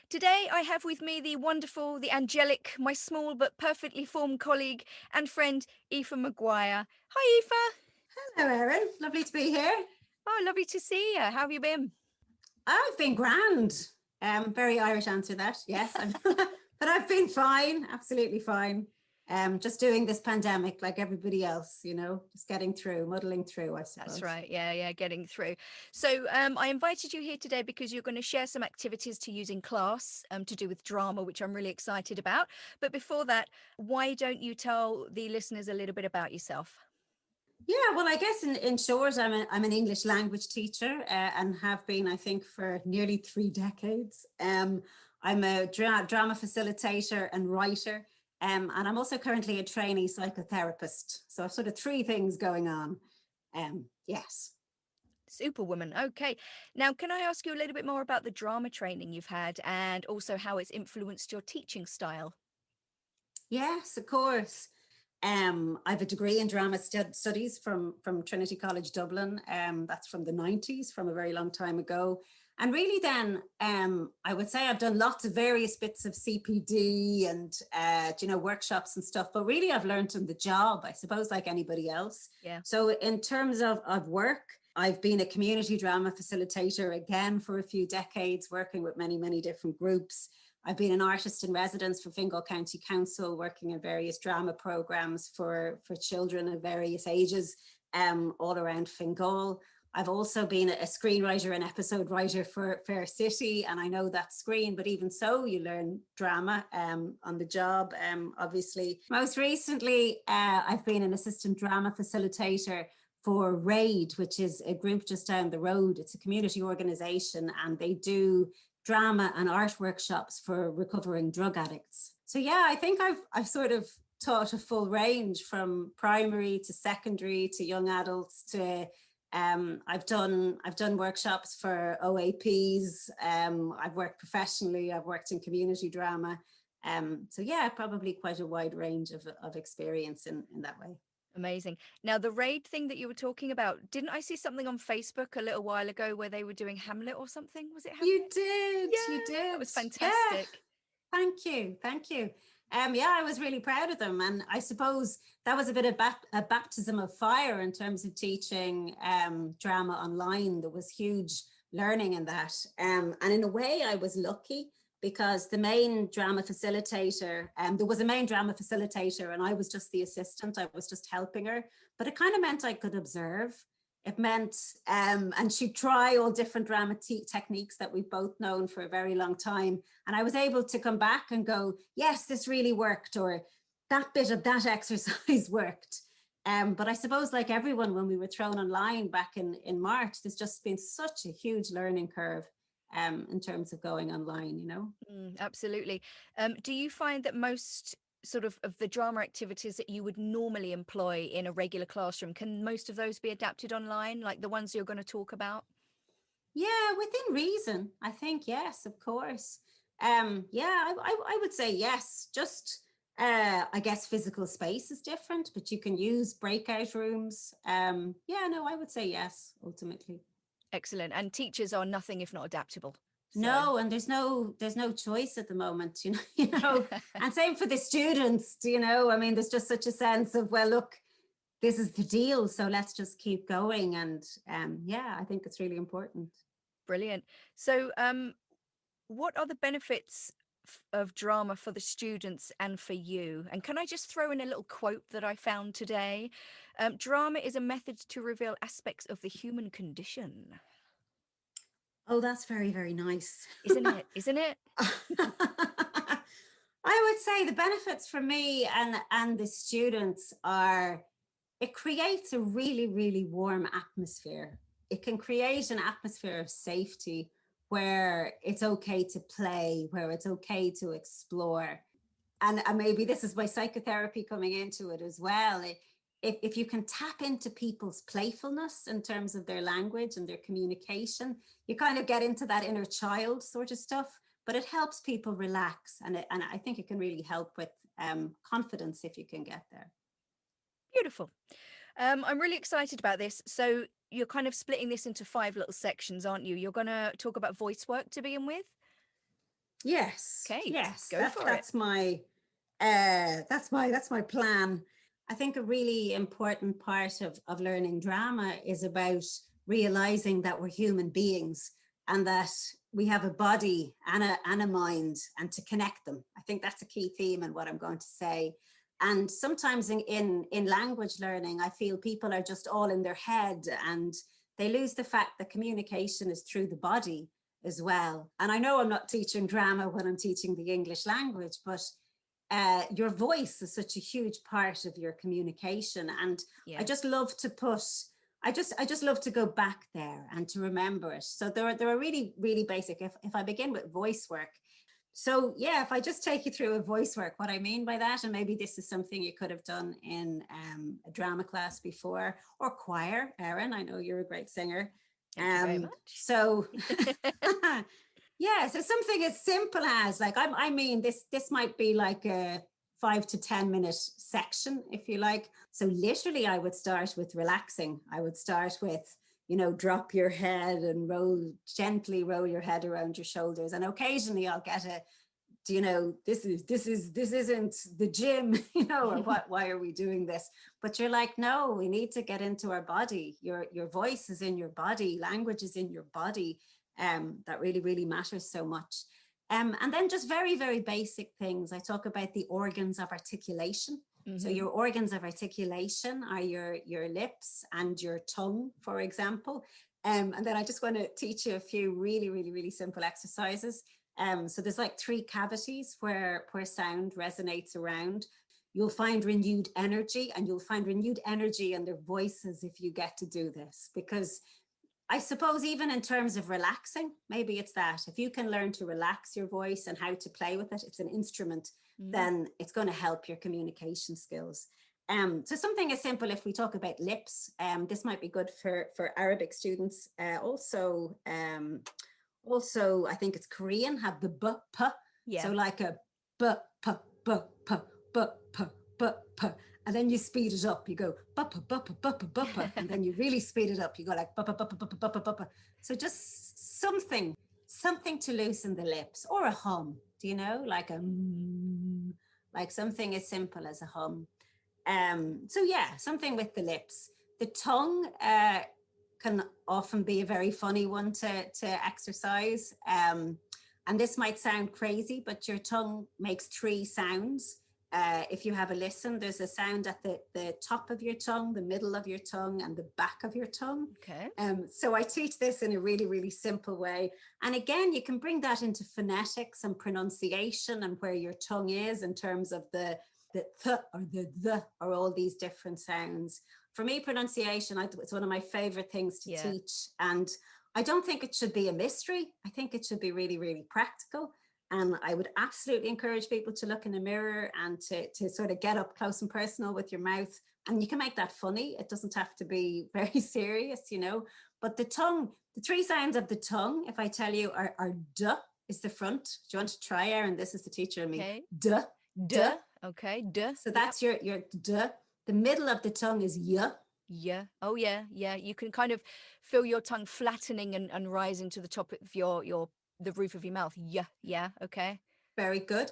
Today I have with me the wonderful, the angelic, my small but perfectly formed colleague and friend, Aoife Maguire. Hi, Aoife. Hello, Erin. Lovely to be here. Oh, lovely to see you. How have you been? I've been grand. Very Irish answer that. Yes, but I've been fine. Absolutely fine. Just doing this pandemic like everybody else, just getting through, muddling through, I That's suppose. right. Yeah, getting through. So I invited you here today because you're going to share some activities to use in class to do with drama, which I'm really excited about. But before that, why don't you tell the listeners a little bit about yourself? Yeah, well, I guess in short, I'm an English language teacher and have been, I think, for nearly 3 decades. I'm a drama facilitator and writer, and I'm also currently a trainee psychotherapist. So I've sort of three things going on. Yes. Superwoman. Okay. Now, can I ask you a little bit more about the drama training you've had and also how it's influenced your teaching style? Yes, of course. I have a degree in drama studies from Trinity College Dublin. That's from the 90s, from a very long time ago. And really then, I would say I've done lots of various bits of CPD and, workshops and stuff, but really I've learned on the job, I suppose, like anybody else. Yeah. So in terms of work, I've been a community drama facilitator again for a few decades, working with many, many different groups. I've been an artist in residence for Fingal County Council, working in various drama programs for children of various ages all around Fingal. I've also been a screenwriter and episode writer for Fair City, and I know that screen, but even so, you learn drama on the job, obviously. Most recently, I've been an assistant drama facilitator for RAID, which is a group just down the road. It's a community organisation, and they do drama and art workshops for recovering drug addicts. So yeah, I think I've sort of taught a full range from primary to secondary to young adults to I've done workshops for OAPs. I've worked professionally. I've worked in community drama. So yeah, probably quite a wide range of experience in that way. Amazing. Now, the raid thing that you were talking about, didn't I see something on Facebook a little while ago where they were doing Hamlet or something? Was it Hamlet? You did, you Yeah, that did. was Yeah, fantastic. thank you, thank you. Yeah, I was really proud of them, and I suppose that was a bit of a baptism of fire in terms of teaching drama online. There was huge learning in that, and in a way, I was lucky because the main drama facilitator, there was a main drama facilitator, and I was just the assistant. I was just helping her, but it kind of meant I could observe. It meant, and she'd try all different drama techniques that we've both known for a very long time. And I was able to come back and go, yes, this really worked, or that bit of that exercise worked. But I suppose, like everyone, when we were thrown online back in March, there's just been such a huge learning curve in terms of going online. Absolutely. Do you find that most of the drama activities that you would normally employ in a regular classroom, can most of those be adapted online, like the ones you're going to talk about? Yeah, within reason, I think, yes, of course. Yeah, I would say yes. Just, I guess physical space is different, but you can use breakout rooms. Yeah, no, I would say yes, ultimately. Excellent. And teachers are nothing if not adaptable. So, No, and there's no choice at the moment, and same for the students, I mean, there's just such a sense of, well, look, this is the deal, so let's just keep going. And yeah, I think it's really important. brilliant. So, what are the benefits of drama for the students and for you? And can I just throw in a little quote that I found today? Drama is a method to reveal aspects of the human condition. Oh, that's very, very nice. Isn't it? Isn't it? I would say the benefits for me and the students are, it creates a really, really warm atmosphere. It can create an atmosphere of safety where it's okay to play, where it's okay to explore. And maybe this is my psychotherapy coming into it as well. If you can tap into people's playfulness in terms of their language and their communication, you kind of get into that inner child sort of stuff, but it helps people relax. And I think it can really help with confidence if you can get there. Beautiful. I'm really excited about this. So you're kind of splitting this into five little sections, aren't you? You're going to talk about voice work to begin with. Yes, Okay, yes, go for it. that's my plan. I think a really important part of learning drama is about realizing that we're human beings and that we have a body and a mind, and to connect them. I think that's a key theme in what I'm going to say. And sometimes in language learning, I feel people are just all in their head, and they lose the fact that communication is through the body as well. And I know I'm not teaching drama when I'm teaching the English language, but your voice is such a huge part of your communication. And I Yeah. just love to put, I just love to go back there and to remember it. So there are really, really basic. If I begin with voice work, so yeah, if I just take you through a voice work, what I mean by that, and maybe this is something you could have done in a drama class before, or choir. Erin, I know you're a great singer. Thank you very much. So yeah, so something as simple as like I mean this might be like a 5 to 10 minute section, if you like. So literally, I would start with relaxing. I would start with, drop your head and gently roll your head around your shoulders. And occasionally I'll get a, this isn't the gym, or what, why are we doing this? But you're like, no, we need to get into our body. Your voice is in your body, language is in your body. That really, really matters so much. And then just very, very basic things. I talk about the organs of articulation. So Mm-hmm. your organs of articulation are your lips and your tongue, for example. And then I just want to teach you a few really, really, really simple exercises. So there's like 3 cavities where sound resonates around. You'll find renewed energy, and you'll find renewed energy in their voices if you get to do this, because I suppose even in terms of relaxing, maybe it's that. If you can learn to relax your voice and how to play with it, it's an instrument, Mm. then it's going to help your communication skills. So something as simple, if we talk about lips, this might be good for Arabic students. Also, I think it's Korean, have the b, p. So Yeah. like a b, p, b, p, b, p, b, p. And then you speed it up. You go b, p, b, p, b, p, b, p. And then you really speed it up. You go like b, p, b, p, b, p, b, p, b, p. So just something to loosen the lips, or a hum, like like something as simple as a hum. So yeah, something with the lips. The tongue can often be a very funny one to exercise. And this might sound crazy, but your tongue makes 3 sounds. If you have a listen, there's a sound at the top of your tongue, the middle of your tongue, and the back of your tongue. Okay. So I teach this in a really, really simple way. And again, you can bring that into phonetics and pronunciation and where your tongue is in terms of the th or the or all these different sounds. For me, pronunciation, it's one of my favorite things to Yeah. teach. And I don't think it should be a mystery. I think it should be really, really practical. And I would absolutely encourage people to look in a mirror and to sort of get up close and personal with your mouth. And you can make that funny. It doesn't have to be very serious, But the tongue, the 3 sounds of the tongue, if I tell you, are duh is the front. Do you want to try, Erin? This is the teacher in me. Okay. Duh, duh. Duh. Okay. Duh. So Yep. that's your duh. The middle of the tongue is y. Yeah. Oh yeah. Yeah. You can kind of feel your tongue flattening and rising to the top of your the roof of your mouth. Yeah. Yeah. Okay. Very good.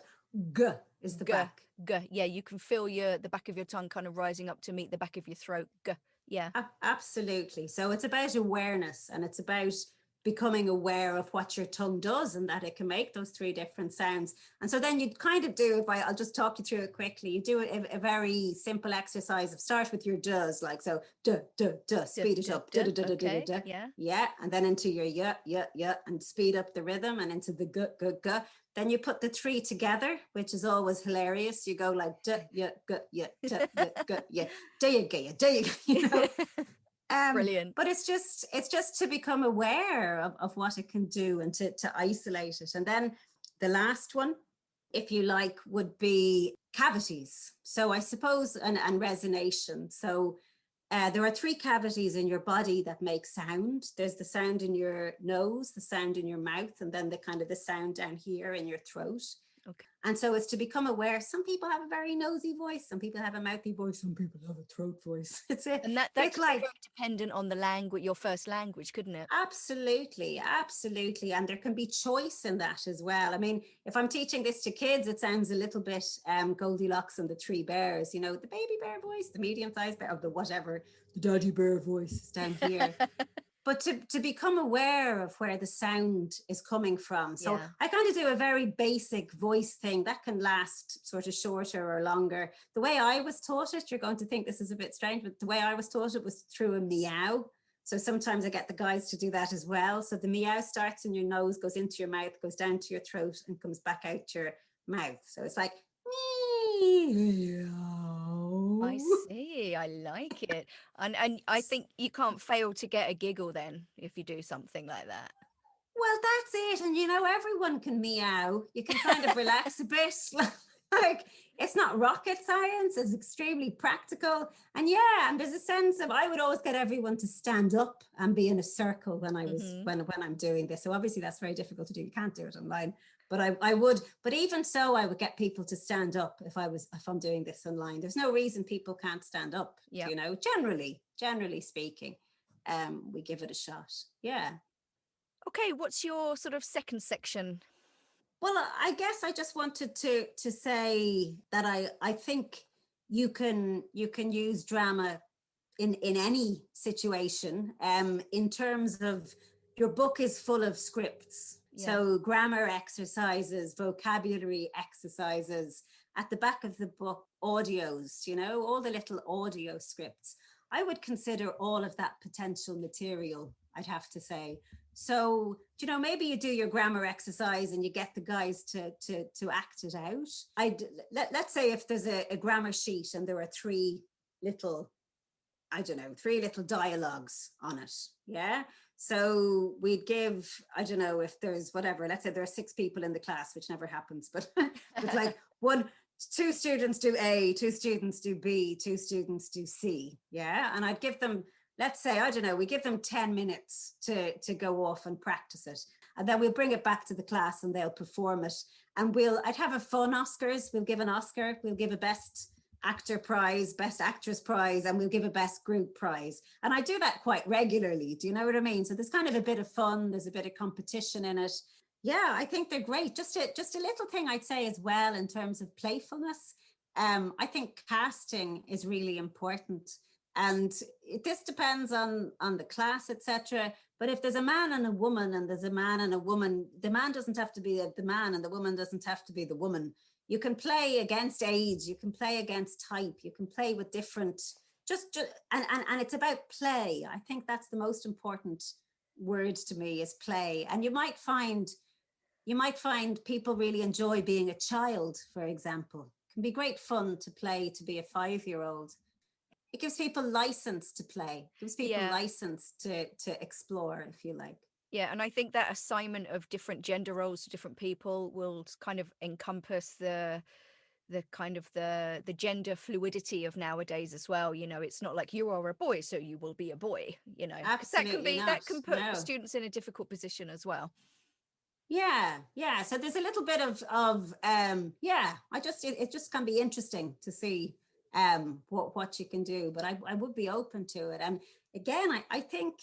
G is the G. back. G. Yeah. You can feel the back of your tongue kind of rising up to meet the back of your throat. G. Yeah. Absolutely. So it's about awareness, and it's about becoming aware of what your tongue does and that it can make those 3 different sounds. And so then you kind of do, I'll just talk you through it quickly. You do a very simple exercise of start with your does, like so, duh, duh, duh, Duh, speed it duh, up, duh, duh. duh, duh, duh, duh, duh, Okay. duh. Yeah. Yeah, and then into your yeah, and speed up the rhythm, and into the g, g, g. Then you put the 3 together, which is always hilarious. You go like duh, yeah, g, yeah, duh, yeah, g, yeah, duh, you get, duh, you. Brilliant. But it's just to become aware of what it can do, and to isolate it. And then the last one, if you like, would be cavities. So I suppose, and resonation. So there are 3 cavities in your body that make sound. There's the sound in your nose, the sound in your mouth, and then the kind of the sound down here in your throat. Okay. And so it's to become aware. Some people have a very nosy voice. Some people have a mouthy voice. Some people have a throat voice. It's a And that bit could be like, very dependent on the language, your first language, couldn't it? absolutely, absolutely. And there can be choice in that as well. I mean, if I'm teaching this to kids, it sounds a little bit Goldilocks and the Three Bears, you know, the baby bear voice, the medium-sized bear, or the whatever, the daddy bear voice is down here. But to become aware of where the sound is coming from. So Yeah. I kind of do a very basic voice thing that can last sort of shorter or longer. The way I was taught it, you're going to think this is a bit strange, but the way I was taught it was through a meow. So sometimes I get the guys to do that as well. So the meow starts in your nose, goes into your mouth, goes down to your throat, and comes back out your mouth. So it's like I meow. see. I like it. And I think you can't fail to get a giggle then if you do something like that. Well, that's it. And you know, everyone can meow. You can kind of relax a bit. Like, it's not rocket science, it's extremely practical. And yeah, and there's a sense of, I would always get everyone to stand up and be in a circle when I was Hmm. when I'm doing this. So obviously that's very difficult to do. You can't do it online. But I would, but even so, I would get people to stand up if I'm doing this online. There's no reason people can't stand up, Yeah. you know, generally speaking. We give it a shot. Yeah. Okay, what's your sort of second section? Well, I guess I just wanted to say that I think you can use drama in any situation. In terms of, your book is full of scripts, Yeah. so grammar exercises, vocabulary exercises. At the back of the book, audios. You know, all the little audio scripts. I would consider all of that potential material, I'd have to say. So, you know, maybe you do your grammar exercise and you get the guys to act it out. Let's say if there's a grammar sheet and there are little I don't know, three little dialogues on it. Yeah. So we'd give, I don't know, if there's whatever, let's say there are six people in the class, which never happens, but it's like two students do A, two students do B, two students do C. Yeah. And I'd give them, let's say, I don't know, we give them 10 minutes to go off and practice it. And then we'll bring it back to the class and they'll perform it. And I'd have a fun Oscars. We'll give an Oscar, we'll give a best actor prize, best actress prize, and we'll give a best group prize. And I do that quite regularly. Do you know what I mean? So there's kind of a bit of fun, there's a bit of competition in it. Yeah, I think they're great. Just a little thing I'd say as well in terms of playfulness. I think casting is really important. And this depends on the class, etc. But if there's a man and a woman, and there's a man and a woman, the man doesn't have to be the man, and the woman doesn't have to be the woman. You can play against age, you can play against type, you can play with different, and it's about play. I think that's the most important word to me, is play. And you might find people really enjoy being a child, for example. It can be great fun to play to be a 5-year-old. It gives people license to play, gives people Yeah. license to explore, if you like. Yeah, and I think that assignment of different gender roles to different people will kind of encompass the kind of the gender fluidity of nowadays as well. You know, it's not like you are a boy, so you will be a boy, you know, because Absolutely not. that can put No. students in a difficult position as well. Yeah, yeah. So there's a little bit of yeah. It just can be interesting to see what you can do. But I would be open to it. And again, I think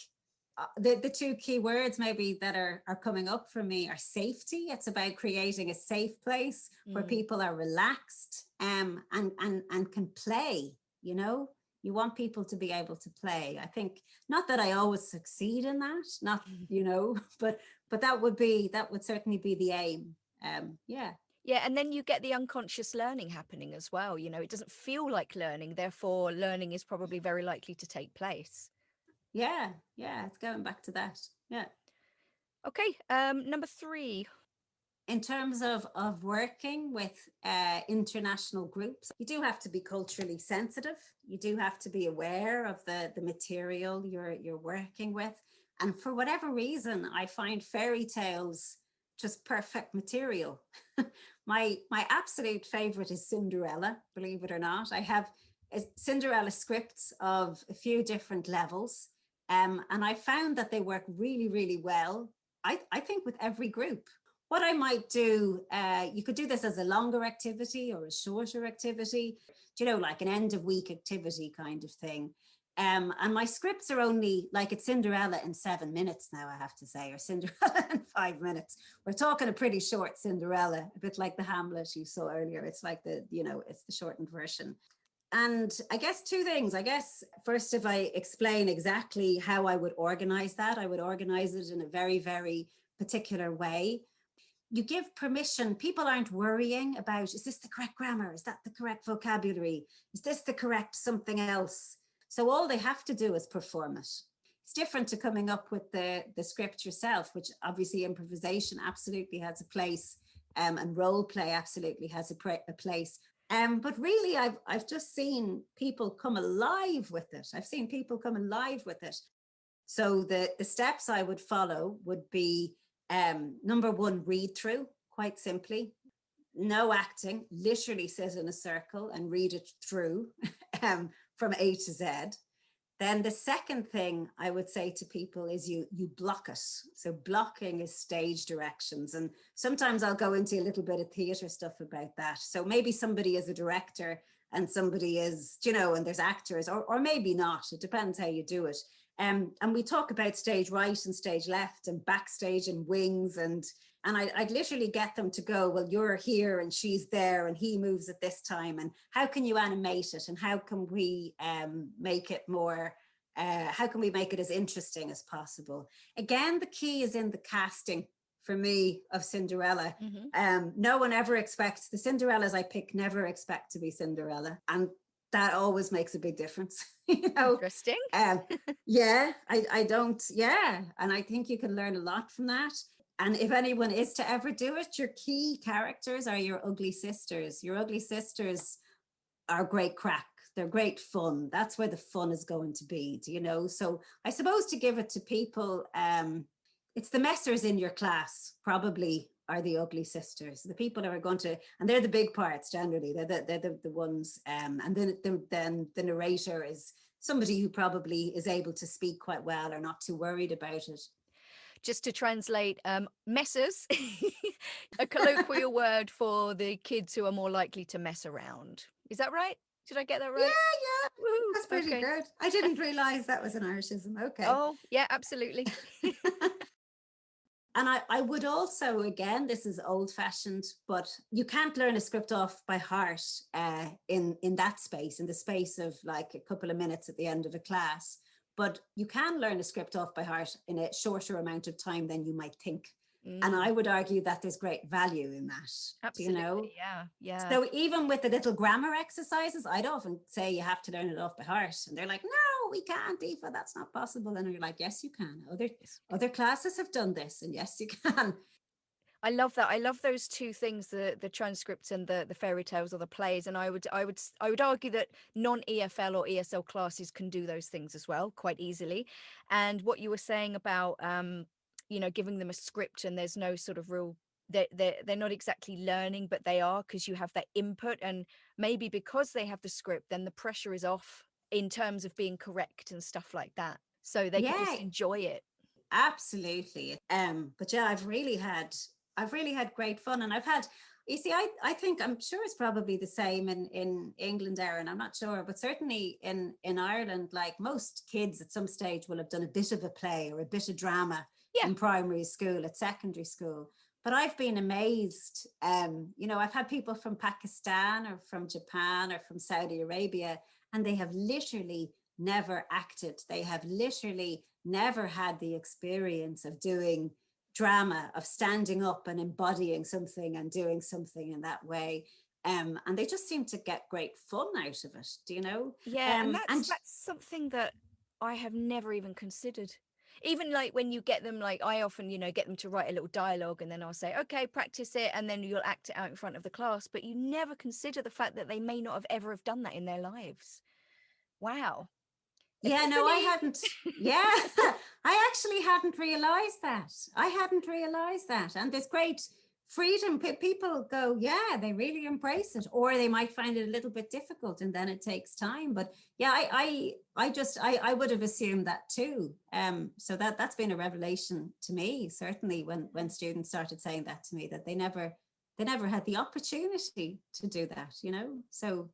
the two key words maybe that are coming up for me are safety. It's about creating a safe place where Mm. people are relaxed and can play. You know, you want people to be able to play. I think, not that I always succeed in that, not, you know, but that would certainly be the aim. Yeah. Yeah, and then you get the unconscious learning happening as well. You know, it doesn't feel like learning, therefore learning is probably very likely to take place. Yeah, yeah, it's going back to that. Yeah. Okay, number 3. In terms of working with international groups, you do have to be culturally sensitive. You do have to be aware of the material you're working with. And for whatever reason, I find fairy tales just perfect material. My absolute favorite is Cinderella, believe it or not. I have Cinderella scripts of a few different levels. And I found that they work really, really well, I think, with every group. what I might do, you could do this as a longer activity or a shorter activity, like an end of week activity kind of thing. And my scripts are only like it's Cinderella in 7 minutes now, I have to say, or Cinderella in 5 minutes. We're talking a pretty short Cinderella, a bit like the Hamlet you saw earlier. It's like it's the shortened version. And I guess two things. I guess first, if I explain exactly how I would organize that, I would organize it in a very, very particular way. You give permission. People aren't worrying about, is this the correct grammar? Is that the correct vocabulary? Is this the correct something else? So all they have to do is perform it. It's different to coming up with the script yourself, which obviously improvisation absolutely has a place, and role play absolutely has a place. But really, I've just seen people come alive with it. I've seen people come alive with it. So the steps I would follow would be, number one, read through, quite simply. No acting, literally sit in a circle and read it through from A to Z. Then the second thing I would say to people is you block it. So blocking is stage directions. And sometimes I'll go into a little bit of theatre stuff about that. So maybe somebody is a director and somebody is, and there's actors, or maybe not. It depends how you do it. And we talk about stage right and stage left and backstage and wings. And I'd literally get them to go, well, you're here and she's there and he moves at this time. And how can you animate it? And how can we make it more, how can we make it as interesting as possible? Again, the key is in the casting for me of Cinderella. Mm-hmm. No one ever expects, the Cinderellas I pick never expect to be Cinderella. And that always makes a big difference. Interesting. Yeah, I don't, yeah. And I think you can learn a lot from that. And if anyone is to ever do it, your key characters are your ugly sisters. Your ugly sisters are great crack. They're great fun. That's where the fun is going to be, So I suppose to give it to people, it's the messers in your class probably are the ugly sisters. The people who are going to, and they're the big parts generally. They're the ones, and then the narrator is somebody who probably is able to speak quite well or not too worried about it. Just to translate, messers, a colloquial word for the kids who are more likely to mess around. Is that right? Did I get that right? Yeah. Woo-hoo. That's pretty Okay. good. I didn't realize that was an Irishism. Okay. Oh, yeah, absolutely. And I would also, again, this is old fashioned, but you can't learn a script off by heart in that space, in the space of like a couple of minutes at the end of a class. But you can learn a script off by heart in a shorter amount of time than you might think. And I would argue that there's great value in that. Absolutely. Yeah. So even with the little grammar exercises, I'd often say you have to learn it off by heart. And they're like, no, we can't, Aoife, that's not possible. And you're like, yes, you can. Other classes have done this, and yes, you can. I love that. I love those two things, the transcripts and the fairy tales or the plays. And I would argue that non-EFL or ESL classes can do those things as well, quite easily. And what you were saying about giving them a script and there's no sort of real, they're not exactly learning, but they are, because you have that input, and maybe because they have the script, then the pressure is off in terms of being correct and stuff like that. So they can just enjoy it. Absolutely. But yeah, I've really had great fun. And I think, I'm sure it's probably the same in England, Erin, I'm not sure, but certainly in Ireland, like most kids at some stage will have done a bit of a play or a bit of drama in primary school, at secondary school. But I've been amazed. I've had people from Pakistan or from Japan or from Saudi Arabia, and they have literally never acted. They have literally never had the experience of doing drama, of standing up and embodying something and doing something in that way. And they just seem to get great fun out of it, Yeah, and that's something that I have never even considered. Even like when you get them, like I often, get them to write a little dialogue, and then I'll say, okay, practice it, and then you'll act it out in front of the class. But you never consider the fact that they may not have ever have done that in their lives. Wow. Yeah, no, I Epiphany. hadn't. Yeah, I actually hadn't realized that. And there's great freedom. People go, yeah, they really embrace it, or they might find it a little bit difficult, and then it takes time. But yeah, I would have assumed that too. So that's been a revelation to me, certainly when students started saying that to me, that they never had the opportunity to do that, you know. So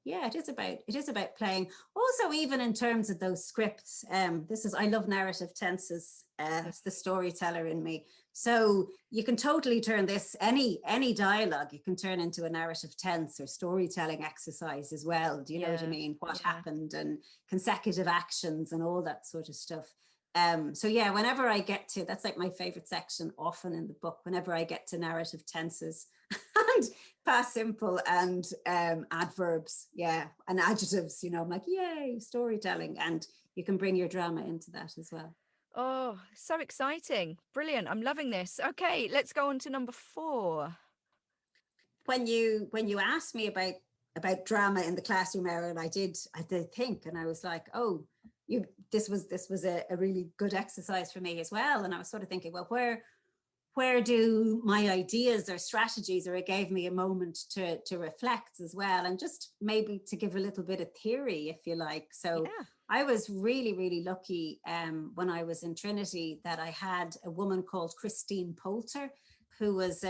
yeah, it is about playing. Also, even in terms of those scripts, I love narrative tenses. Yeah. It's the storyteller in me. So you can totally turn this, any dialogue, you can turn into a narrative tense or storytelling exercise as well. Do you know what I Yeah. mean? What Yeah. happened and consecutive actions and all that sort of stuff. So yeah, whenever I get to, that's like my favorite section often in the book, whenever I get to narrative tenses and past simple and adverbs, yeah, and adjectives, I'm like, yay, storytelling. And you can bring your drama into that as well. Oh, so exciting. Brilliant. I'm loving this. Okay, let's go on to number 4. When you asked me about drama in the classroom, Erin, I did think, and I was like, oh, you this was a really good exercise for me as well. And I was sort of thinking, well, where do my ideas or strategies, or it gave me a moment to reflect as well, and just maybe to give a little bit of theory, if you like. So Yeah. I was really, really lucky when I was in Trinity, that I had a woman called Christine Poulter, who was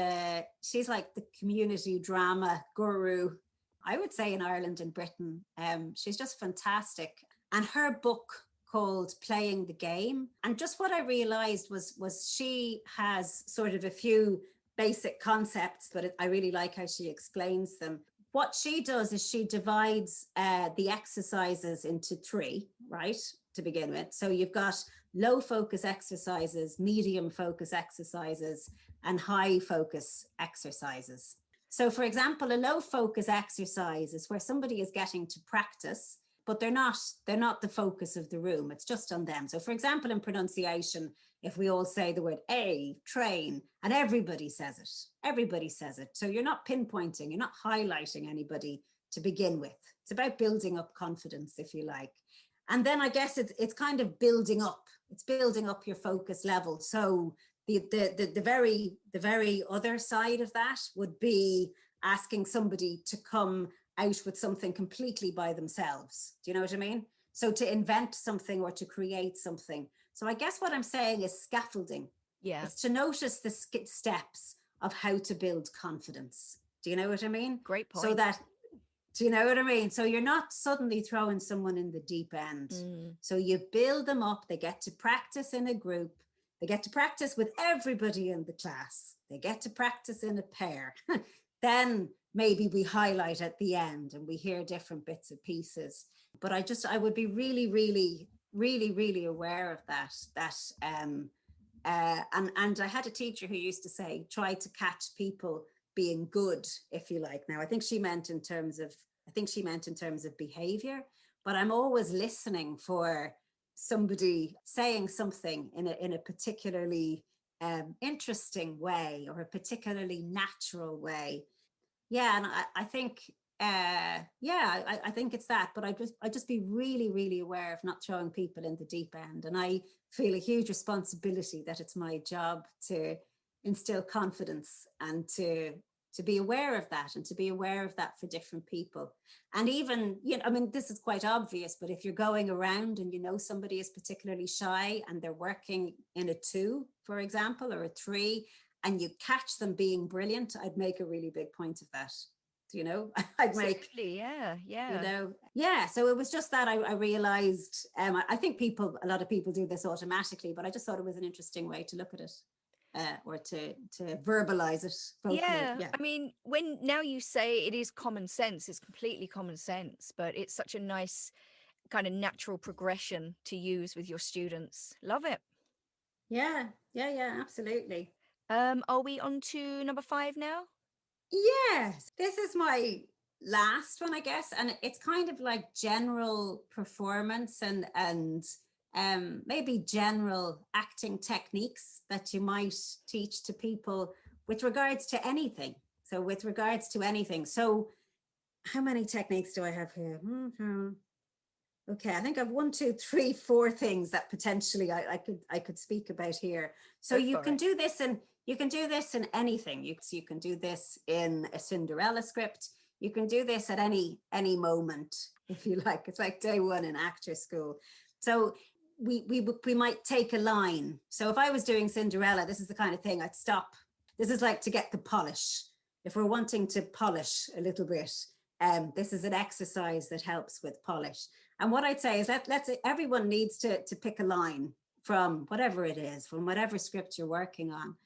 she's like the community drama guru, I would say, in Ireland and Britain. She's just fantastic. And her book called Playing the Game. And just what I realized was she has sort of a few basic concepts, but I really like how she explains them. What she does is she divides the exercises into 3, right, to begin with. So you've got low focus exercises, medium focus exercises, and high focus exercises. So, for example, a low focus exercise is where somebody is getting to practice, but they're not the focus of the room. It's just on them. So, for example, in pronunciation, if we all say the word a, train, and everybody says it. So you're not pinpointing, you're not highlighting anybody to begin with. It's about building up confidence, if you like. And then I guess it's kind of building up. It's building up your focus level. So the very other side of that would be asking somebody to come out with something completely by themselves. Do you know what I mean? So to invent something or to create something. So I guess what I'm saying is scaffolding. Yeah. It's to notice the steps of how to build confidence. Do you know what I mean? Great So point. that, do you know what I mean? So you're not suddenly throwing someone in the deep end. Mm. So you build them up. They get to practice in a group. They get to practice with everybody in the class. They get to practice in a pair. Then maybe we highlight at the end and we hear different bits and pieces. But I would be really, really, really, really aware of that. And I had a teacher who used to say, try to catch people being good, if you like. Now, I think she meant in terms of behavior, but I'm always listening for somebody saying something in a particularly interesting way, or a particularly natural way. Yeah, and I think I think it's that. But I just be really, really aware of not throwing people in the deep end. And I feel a huge responsibility that it's my job to instill confidence, and to be aware of that, and to be aware of that for different people. And even, I mean, this is quite obvious, but if you're going around and somebody is particularly shy and they're working in a 2, for example, or a 3, and you catch them being brilliant, I'd make a really big point of that. I'd make, Absolutely. Yeah. Yeah. yeah. So it was just that I realized, I think a lot of people do this automatically, but I just thought it was an interesting way to look at it. Or to verbalize it. Yeah. Yeah. I mean, when now you say it is common sense, it's completely common sense, but it's such a nice kind of natural progression to use with your students. Love it. Yeah. Yeah. Yeah. Absolutely. Are we on to number 5 now? Yes. This is my last one, I guess, and it's kind of like general performance and maybe general acting techniques that you might teach to people with regards to anything. So with regards to anything. So how many techniques do I have here? Mm-hmm. Okay, I think I've 1, 2, 3, 4 things that potentially I could speak about here. So Go you for can it. do this You can do this in anything. You can do this in a Cinderella script. You can do this at any moment, if you like. It's like day one in actor school. So we might take a line. So if I was doing Cinderella, this is the kind of thing I'd stop. This is like to get the polish. If we're wanting to polish a little bit, this is an exercise that helps with polish. And what I'd say is let's everyone needs to pick a line from whatever it is, from whatever script you're working on.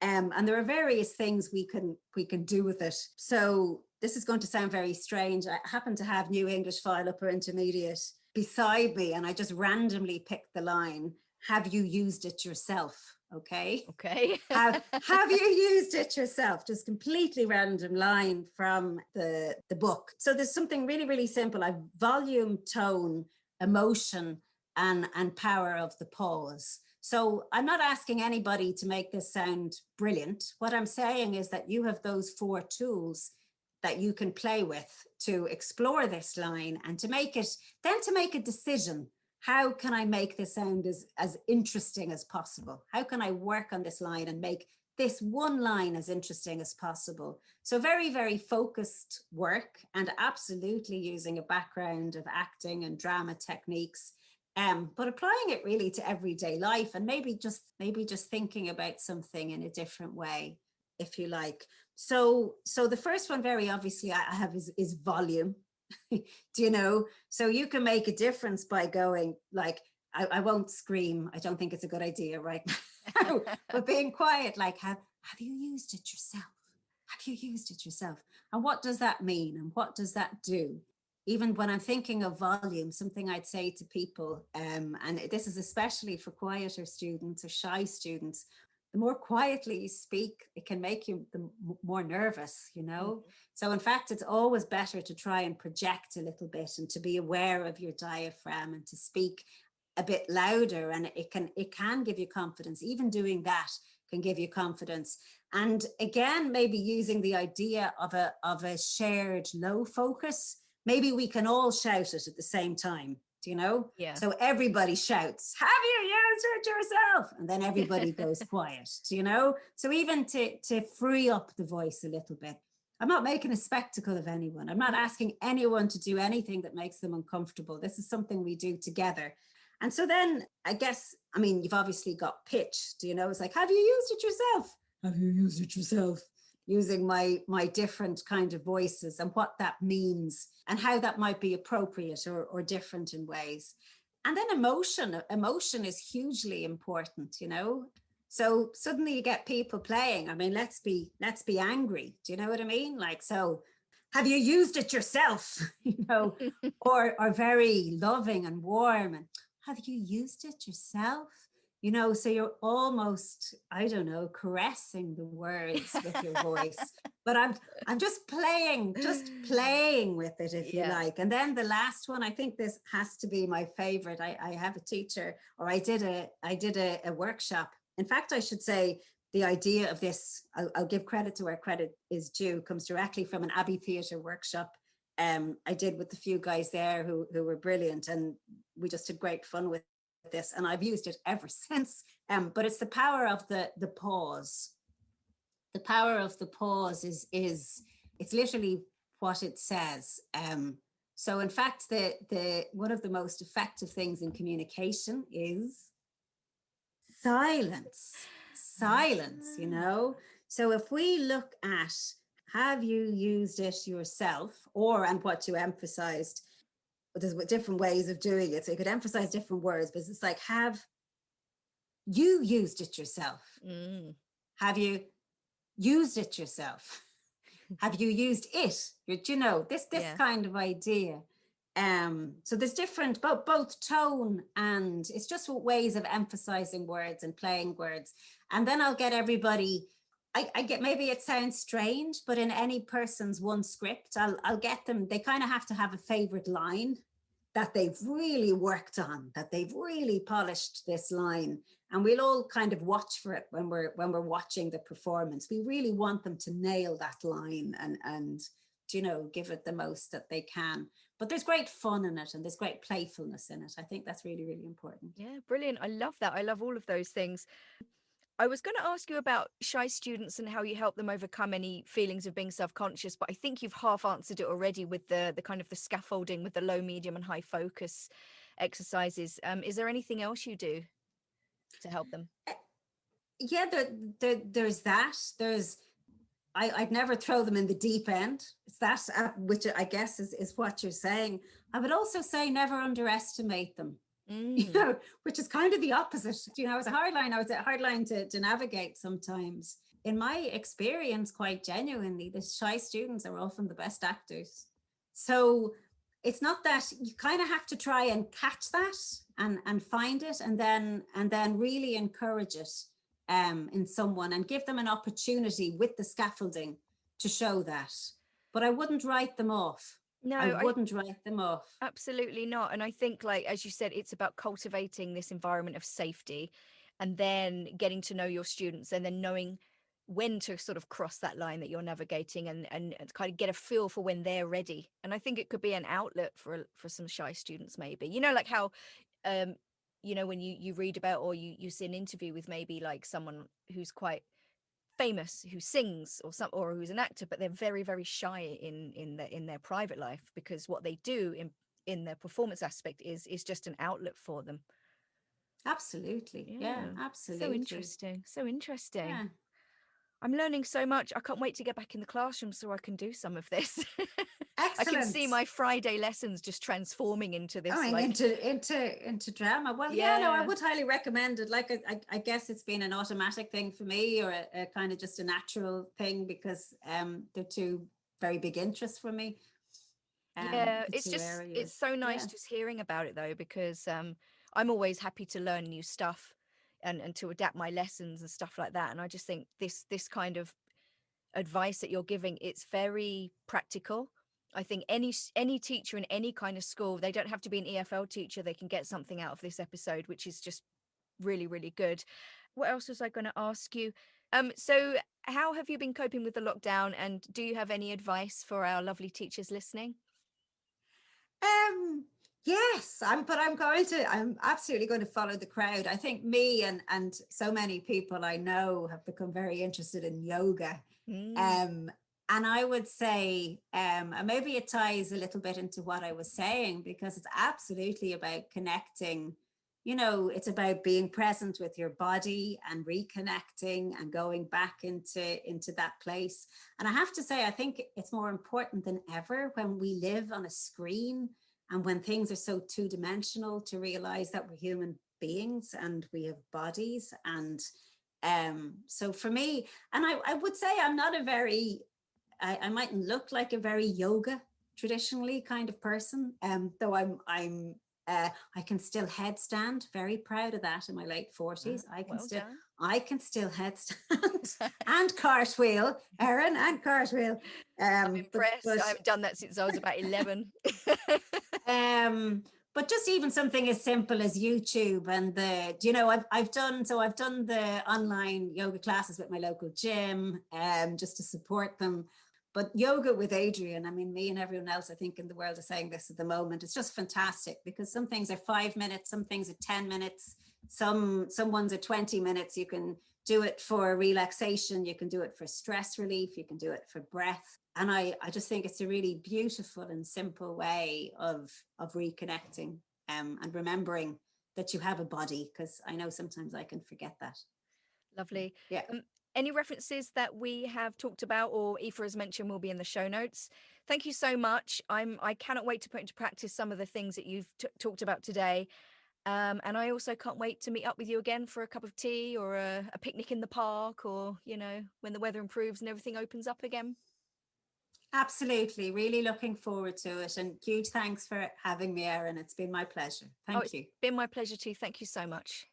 And there are various things we can do with it. So this is going to sound very strange. I happen to have New English File Upper Intermediate beside me, and I just randomly picked the line, have you used it yourself? Okay. Okay. have you used it yourself? Just completely random line from the book. So there's something really, really simple. I volume, tone, emotion, and power of the pause. So I'm not asking anybody to make this sound brilliant. What I'm saying is that you have those 4 tools that you can play with to explore this line and to make a decision. How can I make this sound as interesting as possible? How can I work on this line and make this one line as interesting as possible? So very, very focused work, and absolutely using a background of acting and drama techniques, but applying it really to everyday life, and maybe just thinking about something in a different way, if you like. So the first one, very obviously, I have is volume. Do you know? So you can make a difference by going like, I won't scream. I don't think it's a good idea right now, but being quiet, like, have you used it yourself? Have you used it yourself? And what does that mean? And what does that do? Even when I'm thinking of volume, something I'd say to people, and this is especially for quieter students or shy students, the more quietly you speak, it can make you more nervous, you know? Mm-hmm. So in fact, it's always better to try and project a little bit and to be aware of your diaphragm and to speak a bit louder, and it can give you confidence. Even doing that can give you confidence. And again, maybe using the idea of a shared low focus. Maybe we can all shout it at the same time. Do you know? Yeah. So everybody shouts, have you used it yourself? And then everybody goes quiet, do you know? So even to free up the voice a little bit. I'm not making a spectacle of anyone. I'm not asking anyone to do anything that makes them uncomfortable. This is something we do together. And so then I guess, I mean, you've obviously got pitch, do you know? It's like, have you used it yourself? Have you used it yourself? Using my different kind of voices and what that means and how that might be appropriate or different in ways. And then emotion is hugely important, you know. So suddenly you get people playing. I mean, let's be angry. Do you know what I mean? Like, so have you used it yourself? You know, or very loving and warm, and have you used it yourself? You know, so you're almost, I don't know, caressing the words with your voice. But I'm just playing with it, if you like. And then the last one, I think this has to be my favorite. I have a teacher, or I did a workshop. In fact, I should say the idea of this, I'll give credit to where credit is due, comes directly from an Abbey Theatre workshop I did with the few guys there who were brilliant, and we just had great fun with this, and I've used it ever since. But it's the power of the pause. The power of the pause is it's literally what it says. So in fact, the one of the most effective things in communication is silence. Silence, you know. So if we look at, have you used it yourself, and what you emphasized, there's different ways of doing it. So you could emphasize different words, but it's like, have you used it yourself? Mm. Have you used it yourself? Have you used it? You know, this kind of idea. So there's different, both tone and it's just ways of emphasizing words and playing words. And then I'll get everybody, I get, maybe it sounds strange, but in any person's one script, I'll get them, they kind of have to have a favorite line that they've really worked on, that they've really polished this line. And we'll all kind of watch for it when we're watching the performance. We really want them to nail that line and you know, give it the most that they can. But there's great fun in it and there's great playfulness in it. I think that's really, really important. Yeah, brilliant. I love that. I love all of those things. I was going to ask you about shy students and how you help them overcome any feelings of being self-conscious, but I think you've half answered it already with the kind of the scaffolding with the low, medium, and high focus exercises. Is there anything else you do to help them? Yeah, there's that. I'd never throw them in the deep end. It's that, which I guess is what you're saying. I would also say never underestimate them, Mm. which is kind of the opposite. As a hardline, I was a hardline to navigate sometimes. In my experience, quite genuinely, the shy students are often the best actors. So it's not that you kind of have to try and catch that and find it and then really encourage it in someone and give them an opportunity with the scaffolding to show that. But I wouldn't write them off. No, I I wouldn't write them off. absolutely not. And I think, like, as you said, it's about cultivating this environment of safety and then getting to know your students and then knowing when to sort of cross that line that you're navigating and kind of get a feel for when they're ready. And I think it could be an outlet for some shy students, maybe. Like how um when you read about or you see an interview with maybe like someone who's quite famous who sings or who's an actor, but they're very, very shy in their private life because what they do in their performance aspect is just an outlet for them. Absolutely. Yeah, Yeah. So absolutely. interesting. So interesting. Yeah. I'm learning so much. I can't wait to get back in the classroom so I can do some of this. I can see Excellent. my Friday lessons just transforming into I this mean, like into drama. Well, yeah, no, I yeah. would highly recommend it. Like, I guess it's been an automatic thing for me, or a kind of just a natural thing, because they're two very big interests for me. Yeah, The it's two just it's areas. so nice Yeah, just hearing about it though because I'm always happy to learn new stuff and to adapt my lessons and stuff like that. And I just think this kind of advice that you're giving, it's very practical. I think any teacher in any kind of school, they don't have to be an EFL teacher, they can get something out of this episode, which is just really, really good. What else was I going to ask you? So how have you been coping with the lockdown and do you have any advice for our lovely teachers listening? Um, yes, I'm absolutely going to follow the crowd. I think me and so many people I know have become very interested in yoga. Mm. Um, and I would say, and maybe it ties a little bit into what I was saying, because it's absolutely about connecting. It's about being present with your body and reconnecting and going back into that place. And I have to say, I think it's more important than ever when we live on a screen and when things are so two-dimensional, to realize that we're human beings and we have bodies. And so for me, and I would say I'm not a very, I mightn't look like a very yoga traditionally kind of person, though I can still headstand. Very proud of that in my late 40s. Well done. I can still headstand and cartwheel, Erin, and cartwheel. I'm impressed. But I haven't done that since I was about 11. um, but just even something as simple as YouTube and I've done the online yoga classes with my local gym, just to support them. But yoga with Adrian, I mean, me and everyone else, I think, in the world is saying this at the moment. It's just fantastic, because some things are 5 minutes, some things are 10 minutes, some ones are 20 minutes. You can do it for relaxation, you can do it for stress relief, you can do it for breath. And I just think it's a really beautiful and simple way of reconnecting, and remembering that you have a body, because I know sometimes I can forget that. Lovely. Yeah. Um, any references that we have talked about or Aoife has mentioned will be in the show notes. Thank you so much. I cannot wait to put into practice some of the things that you've talked about today. And I also can't wait to meet up with you again for a cup of tea or a picnic in the park, or, when the weather improves and everything opens up again. Absolutely. Really looking forward to it. And huge thanks for having me, Erin. It's been my pleasure. Oh, Thank it's you. been my pleasure too. Thank you so much.